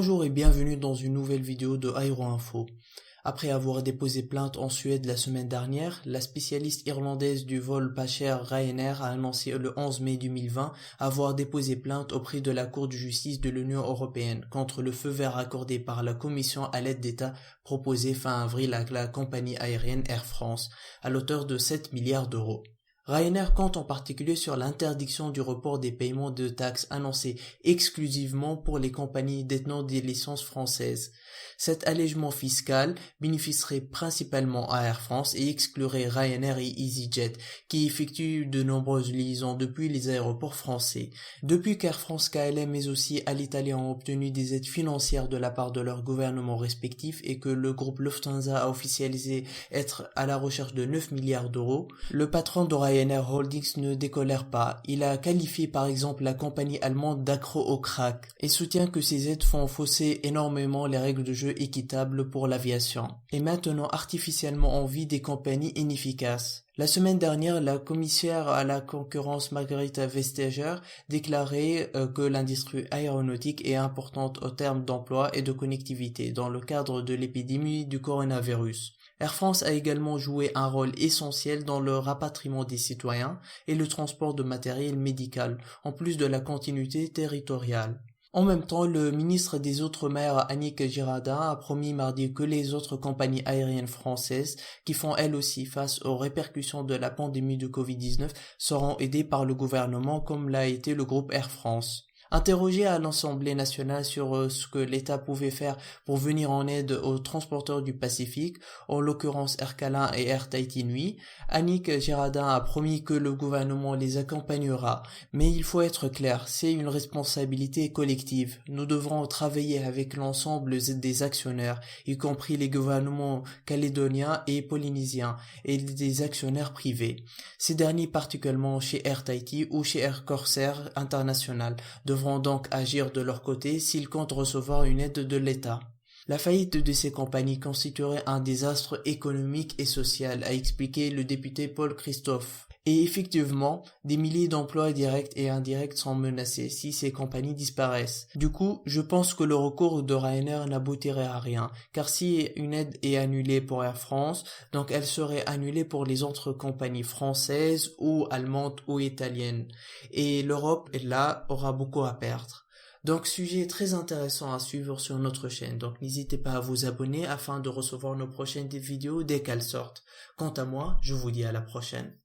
Bonjour et bienvenue dans une nouvelle vidéo de Aero Info. Après avoir déposé plainte en Suède la semaine dernière, la spécialiste irlandaise du vol pas cher Ryanair a annoncé le 11 mai 2020 avoir déposé plainte auprès de la Cour de justice de l'Union européenne contre le feu vert accordé par la Commission à l'aide d'État proposée fin avril à la compagnie aérienne Air France, à l'auteur de 7 milliards d'euros. Ryanair compte en particulier sur l'interdiction du report des paiements de taxes annoncés exclusivement pour les compagnies détenant des licences françaises. Cet allègement fiscal bénéficierait principalement à Air France et exclurait Ryanair et EasyJet, qui effectuent de nombreuses liaisons depuis les aéroports français. Depuis qu'Air France KLM mais aussi Alitalia ont obtenu des aides financières de la part de leurs gouvernements respectifs et que le groupe Lufthansa a officialisé être à la recherche de 9 milliards d'euros, le patron de Ryanair Holdings ne décolère pas. Il a qualifié par exemple la compagnie allemande d'accro au crack et soutient que ces aides font fausser énormément les règles de jeu équitables pour l'aviation et maintenant artificiellement en vie des compagnies inefficaces. La semaine dernière, la commissaire à la concurrence Margrethe Vestager déclarait que l'industrie aéronautique est importante au terme d'emploi et de connectivité dans le cadre de l'épidémie du coronavirus. Air France a également joué un rôle essentiel dans le rapatriement des citoyens et le transport de matériel médical, en plus de la continuité territoriale. En même temps, le ministre des Outre-mer Annick Girardin a promis mardi que les autres compagnies aériennes françaises, qui font elles aussi face aux répercussions de la pandémie de Covid-19, seront aidées par le gouvernement comme l'a été le groupe Air France. Interrogé à l'Assemblée nationale sur ce que l'État pouvait faire pour venir en aide aux transporteurs du Pacifique, en l'occurrence Air Calin et Air Tahiti Nui, Annick Girardin a promis que le gouvernement les accompagnera. Mais il faut être clair, c'est une responsabilité collective. Nous devrons travailler avec l'ensemble des actionnaires, y compris les gouvernements calédoniens et polynésiens, et des actionnaires privés. Ces derniers particulièrement chez Air Tahiti ou chez Air Corsair International, devront donc agir de leur côté s'ils comptent recevoir une aide de l'État. La faillite de ces compagnies constituerait un désastre économique et social, a expliqué le député Paul Christophe. Et effectivement, des milliers d'emplois directs et indirects sont menacés si ces compagnies disparaissent. Du coup, je pense que le recours de Ryanair n'aboutirait à rien, car si une aide est annulée pour Air France, donc elle serait annulée pour les autres compagnies françaises ou allemandes ou italiennes. Et l'Europe, là, aura beaucoup à perdre. Donc, sujet très intéressant à suivre sur notre chaîne. Donc, n'hésitez pas à vous abonner afin de recevoir nos prochaines vidéos dès qu'elles sortent. Quant à moi, je vous dis à la prochaine.